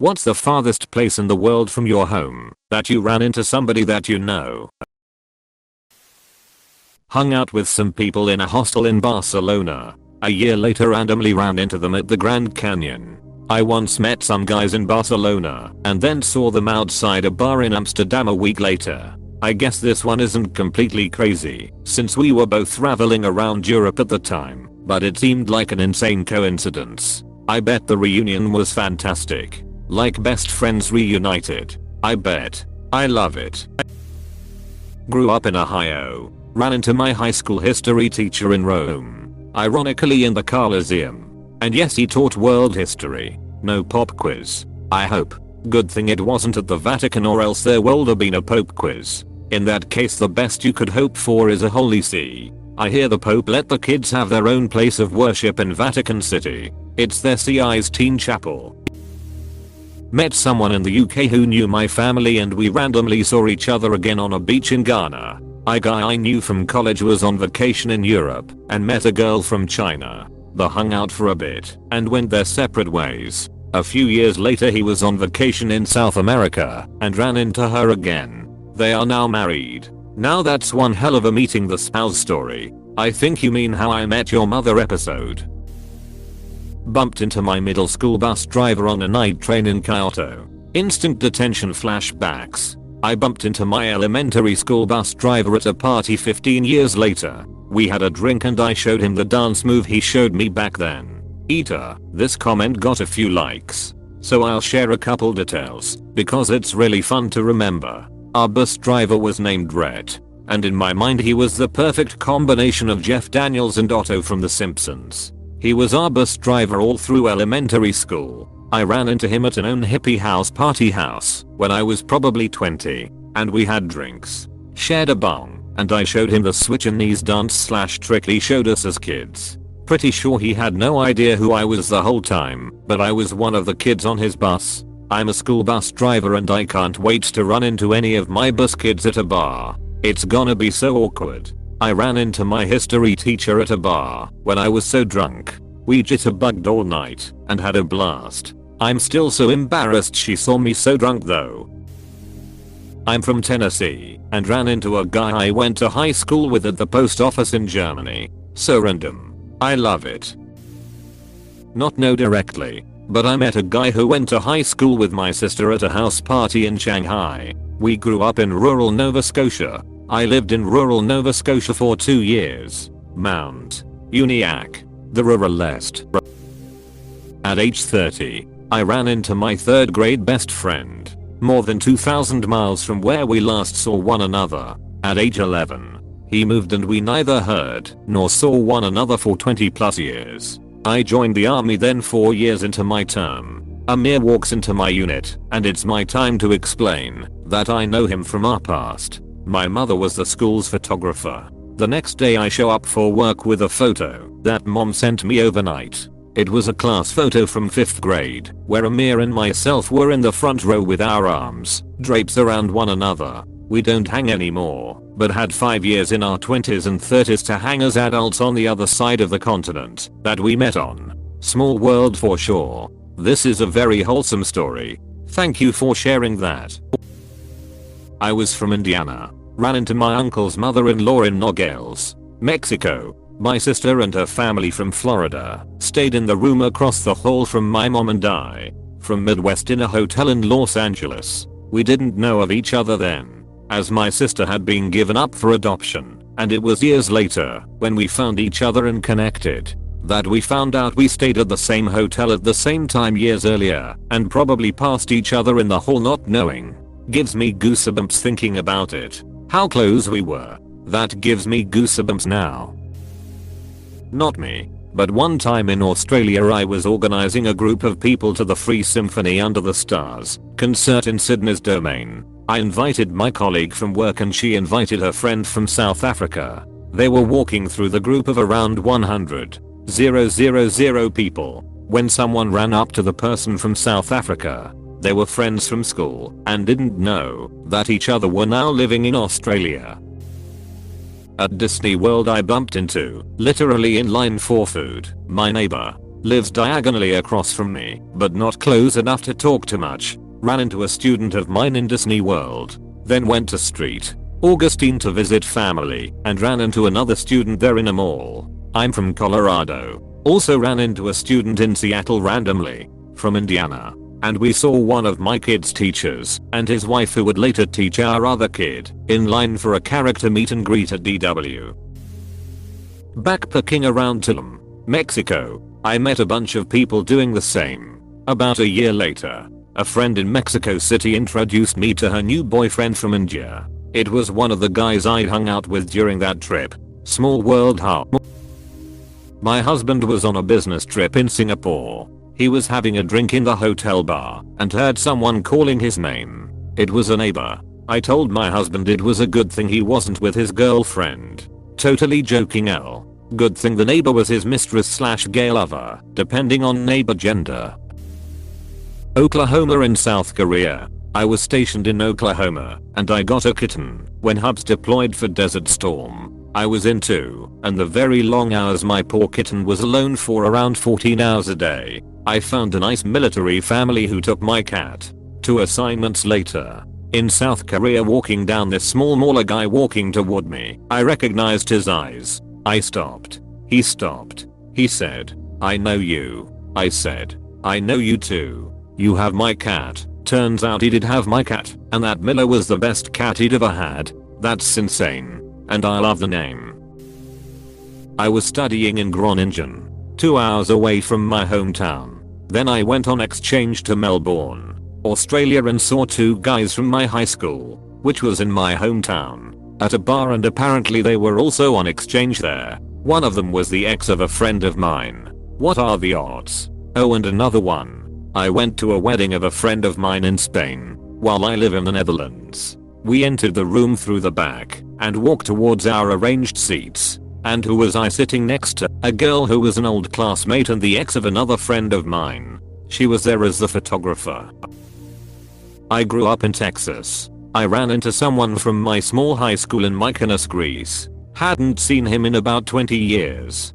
What's the farthest place in the world from your home that you ran into somebody that you know? Hung out with some people in a hostel in Barcelona. A year later randomly ran into them at the Grand Canyon. I once met some guys in Barcelona and then saw them outside a bar in Amsterdam a week later. I guess this one isn't completely crazy since we were both traveling around Europe at the time, but it seemed like an insane coincidence. I bet the reunion was fantastic. Like best friends reunited. I bet. I love it. Grew up in Ohio. Ran into my high school history teacher in Rome. Ironically in the Colosseum. And yes, he taught world history. No pop quiz. I hope. Good thing it wasn't at the Vatican or else there would have been a Pope quiz. In that case the best you could hope for is a Holy See. I hear the Pope let the kids have their own place of worship in Vatican City. It's their CI's teen chapel. Met someone in the UK who knew my family and we randomly saw each other again on a beach in Ghana. A guy I knew from college was on vacation in Europe and met a girl from China. They hung out for a bit and went their separate ways. A few years later he was on vacation in South America and ran into her again. They are now married. Now that's one hell of a meeting the spouse story. I think you mean How I Met Your Mother episode. Bumped into my middle school bus driver on a night train in Kyoto. Instant detention flashbacks. I bumped into my elementary school bus driver at a party 15 years later. We had a drink and I showed him the dance move he showed me back then. Eater, this comment got a few likes. So I'll share a couple details because it's really fun to remember. Our bus driver was named Rhett. And in my mind he was the perfect combination of Jeff Daniels and Otto from The Simpsons. He was our bus driver all through elementary school. I ran into him at an own hippie house party house when I was probably 20 and we had drinks, shared a bong, and I showed him the switch and knees dance / trick he showed us as kids. Pretty sure he had no idea who I was the whole time, but I was one of the kids on his bus. I'm a school bus driver and I can't wait to run into any of my bus kids at a bar. It's gonna be so awkward. I ran into my history teacher at a bar when I was so drunk. We jitterbugged all night and had a blast. I'm still so embarrassed she saw me so drunk though. I'm from Tennessee and ran into a guy I went to high school with at the post office in Germany. So random. I love it. Not know directly, but I met a guy who went to high school with my sister at a house party in Shanghai. We grew up in rural Nova Scotia. I lived in rural Nova Scotia for 2 years. Mount Uniacke, the ruralest. At age 30, I ran into my 3rd grade best friend, more than 2,000 miles from where we last saw one another. At age 11, he moved and we neither heard nor saw one another for 20 plus years. I joined the army then 4 years into my term. Amir walks into my unit and it's my time to explain that I know him from our past. My mother was the school's photographer. The next day I show up for work with a photo that mom sent me overnight. It was a class photo from 5th grade where Amir and myself were in the front row with our arms drapes around one another. We don't hang anymore, but had 5 years in our 20s and 30s to hang as adults on the other side of the continent that we met on. Small world for sure. This is a very wholesome story. Thank you for sharing that. I was from Indiana. Ran into my uncle's mother-in-law in Nogales, Mexico. My sister and her family from Florida stayed in the room across the hall from my mom and I. From Midwest in a hotel in Los Angeles. We didn't know of each other then, as my sister had been given up for adoption, and it was years later, when we found each other and connected, that we found out we stayed at the same hotel at the same time years earlier, and probably passed each other in the hall not knowing. Gives me goosebumps thinking about it. How close we were. That gives me goosebumps now. Not me, but one time in Australia I was organising a group of people to the Free Symphony Under the Stars concert in Sydney's Domain. I invited my colleague from work and she invited her friend from South Africa. They were walking through the group of around 100,000 people when someone ran up to the person from South Africa. They were friends from school and didn't know that each other were now living in Australia. At Disney World I bumped into, literally in line for food, my neighbor. Lives diagonally across from me, but not close enough to talk too much. Ran into a student of mine in Disney World. Then went to St. Augustine to visit family and ran into another student there in a mall. I'm from Colorado. Also ran into a student in Seattle randomly. From Indiana. And we saw one of my kid's teachers and his wife who would later teach our other kid in line for a character meet and greet at DW. Backpacking around Tulum, Mexico. I met a bunch of people doing the same. About a year later, a friend in Mexico City introduced me to her new boyfriend from India. It was one of the guys I'd hung out with during that trip. Small world how. My husband was on a business trip in Singapore. He was having a drink in the hotel bar and heard someone calling his name. It was a neighbor. I told my husband it was a good thing he wasn't with his girlfriend. Totally joking L. Good thing the neighbor was his mistress/gay lover, depending on neighbor gender. Oklahoma in South Korea. I was stationed in Oklahoma and I got a kitten when hubs deployed for Desert Storm. I was in too, and the very long hours my poor kitten was alone for around 14 hours a day. I found a nice military family who took my cat. 2 assignments later. In South Korea walking down this small mall, a guy walking toward me. I recognized his eyes. I stopped. He stopped. He said, "I know you." I said, "I know you too. You have my cat." Turns out he did have my cat, and that Miller was the best cat he'd ever had. That's insane. And I love the name. I was studying in Groningen, 2 hours away from my hometown. Then I went on exchange to Melbourne, Australia, and saw 2 guys from my high school, which was in my hometown, at a bar, and apparently they were also on exchange there. One of them was the ex of a friend of mine. What are the odds? Oh, and another one. I went to a wedding of a friend of mine in Spain, while I live in the Netherlands. We entered the room through the back and walked towards our arranged seats. And who was I sitting next to? A girl who was an old classmate and the ex of another friend of mine. She was there as the photographer. I grew up in Texas. I ran into someone from my small high school in Mykonos, Greece. Hadn't seen him in about 20 years.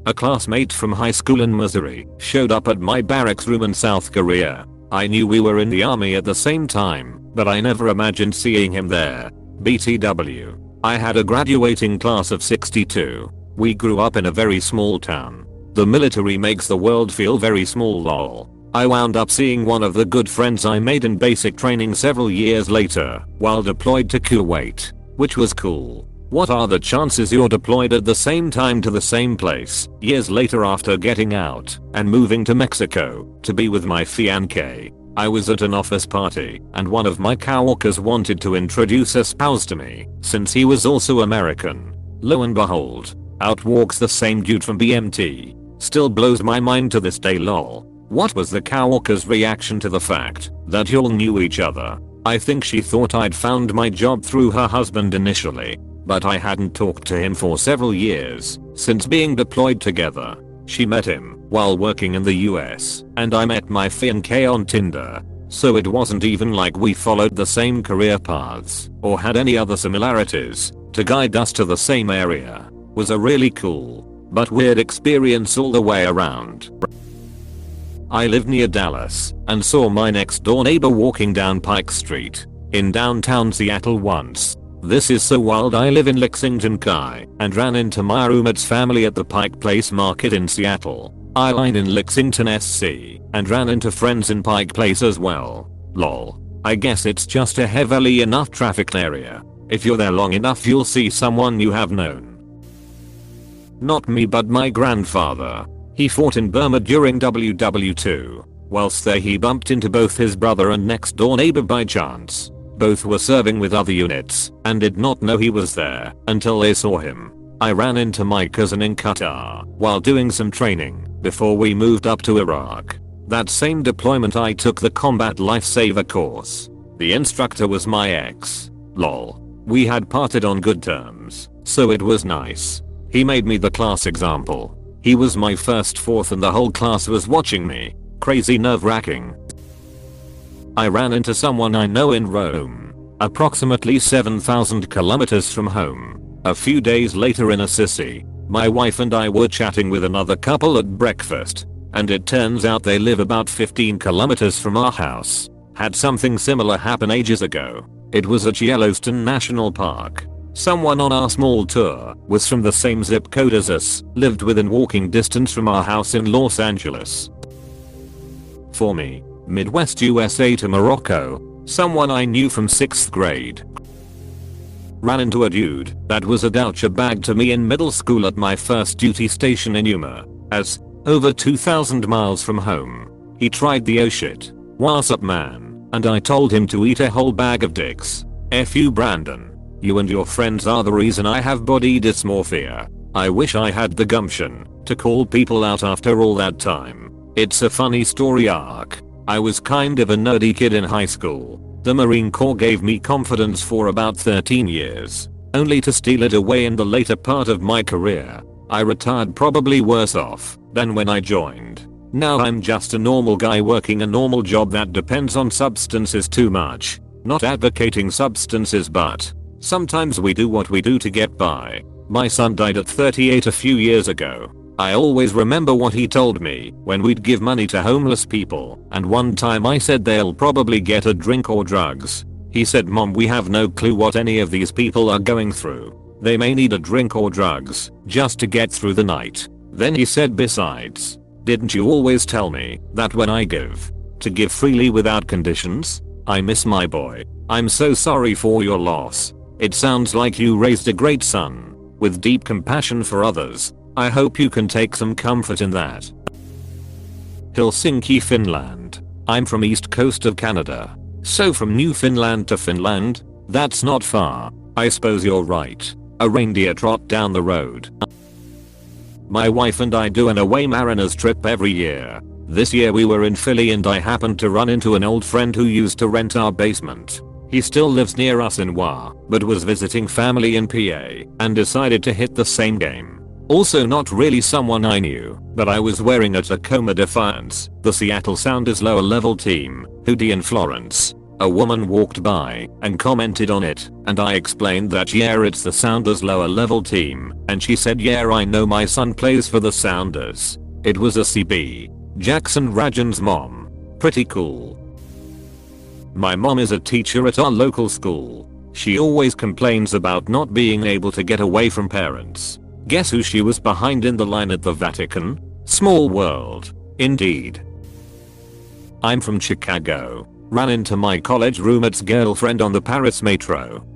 A classmate from high school in Missouri showed up at my barracks room in South Korea. I knew we were in the army at the same time, but I never imagined seeing him there. BTW. I had a graduating class of 62. We grew up in a very small town. The military makes the world feel very small lol. I wound up seeing one of the good friends I made in basic training several years later while deployed to Kuwait, which was cool. What are the chances you're deployed at the same time to the same place years later after getting out and moving to Mexico to be with my fiancé? I was at an office party and one of my coworkers wanted to introduce a spouse to me since he was also American. Lo and behold, out walks the same dude from BMT. Still blows my mind to this day lol. What was the coworker's reaction to the fact that y'all knew each other? I think she thought I'd found my job through her husband initially, but I hadn't talked to him for several years since being deployed together. She met him while working in the US, and I met my fiancé on Tinder. So it wasn't even like we followed the same career paths or had any other similarities to guide us to the same area. Was a really cool but weird experience all the way around. I live near Dallas and saw my next door neighbor walking down Pike Street in downtown Seattle once. This is so wild. I live in Lexington, Kai, and ran into my roommate's family at the Pike Place Market in Seattle. I line in Lexington SC and ran into friends in Pike Place as well. Lol. I guess it's just a heavily enough trafficked area. If you're there long enough you'll see someone you have known. Not me, but my grandfather. He fought in Burma during WW2. Whilst there he bumped into both his brother and next door neighbor by chance. Both were serving with other units and did not know he was there until they saw him. I ran into my cousin in Qatar while doing some training before we moved up to Iraq. That same deployment I took the combat lifesaver course. The instructor was my ex. Lol. We had parted on good terms, so it was nice. He made me the class example. He was my first fourth and the whole class was watching me. Crazy nerve-wracking. I ran into someone I know in Rome, approximately 7,000 kilometers from home. A few days later in Assisi, My wife and I were chatting with another couple at breakfast, and it turns out they live about 15 kilometers from our house. Had something similar happen ages ago. It was at Yellowstone National Park. Someone on our small tour was from the same zip code as us, lived within walking distance from our house in Los Angeles. For me, Midwest USA to Morocco, someone I knew from 6th grade. Ran into a dude that was a doucher bag to me in middle school at my first duty station in Yuma, as over 2,000 miles from home. He tried the "oh shit, what's up man," and I told him to eat a whole bag of dicks. F you Brandon. You and your friends are the reason I have body dysmorphia. I wish I had the gumption to call people out after all that time. It's a funny story arc. I was kind of a nerdy kid in high school. The Marine Corps gave me confidence for about 13 years, only to steal it away in the later part of my career. I retired probably worse off than when I joined. Now I'm just a normal guy working a normal job that depends on substances too much. Not advocating substances, but sometimes we do what we do to get by. My son died at 38 a few years ago. I always remember what he told me when we'd give money to homeless people, and one time I said they'll probably get a drink or drugs. He said, "Mom, we have no clue what any of these people are going through. They may need a drink or drugs just to get through the night." Then he said, "Besides, didn't you always tell me that when I give, to give freely without conditions? I miss my boy. I'm so sorry for your loss. It sounds like you raised a great son, with deep compassion for others. I hope you can take some comfort in that." Helsinki, Finland. I'm from east coast of Canada. So from Newfoundland to Finland, that's not far. I suppose you're right. A reindeer trot down the road. My wife and I do an away mariners trip every year. This year we were in Philly and I happened to run into an old friend who used to rent our basement. He still lives near us in WA, but was visiting family in PA and decided to hit the same game. Also not really someone I knew, but I was wearing a Tacoma Defiance, the Seattle Sounders lower level team, hoodie in Florence. A woman walked by and commented on it, and I explained that yeah, it's the Sounders lower level team, and she said yeah, I know my son plays for the Sounders. It was a CB. Jackson Rajan's mom. Pretty cool. My mom is a teacher at our local school. She always complains about not being able to get away from parents. Guess who she was behind in the line at the Vatican? Small world. Indeed. I'm from Chicago. Ran into my college roommate's girlfriend on the Paris metro.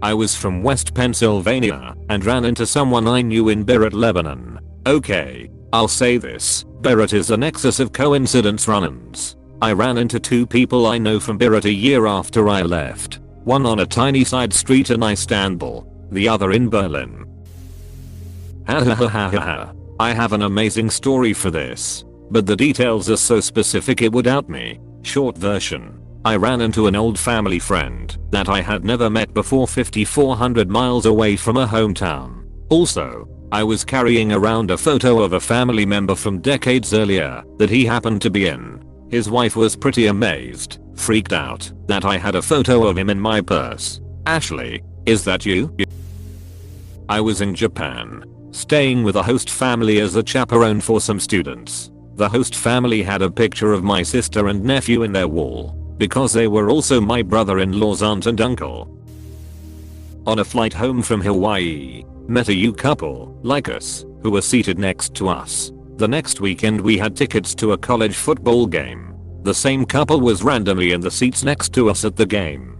I was from West Pennsylvania and ran into someone I knew in Beirut, Lebanon. Okay, I'll say this. Beirut is a nexus of coincidence run-ins. I ran into two people I know from Beirut a year after I left. One on a tiny side street in Istanbul, the other in Berlin. I have an amazing story for this, but the details are so specific it would out me. Short version. I ran into an old family friend that I had never met before 5,400 miles away from a hometown. Also, I was carrying around a photo of a family member from decades earlier that he happened to be in. His wife was pretty amazed, freaked out, that I had a photo of him in my purse. "Ashley, is that you?" I was in Japan, staying with a host family as a chaperone for some students. The host family had a picture of my sister and nephew in their wall, because they were also my brother-in-law's aunt and uncle. On a flight home from Hawaii, met a U couple, like us, who were seated next to us. The next weekend we had tickets to a college football game. The same couple was randomly in the seats next to us at the game.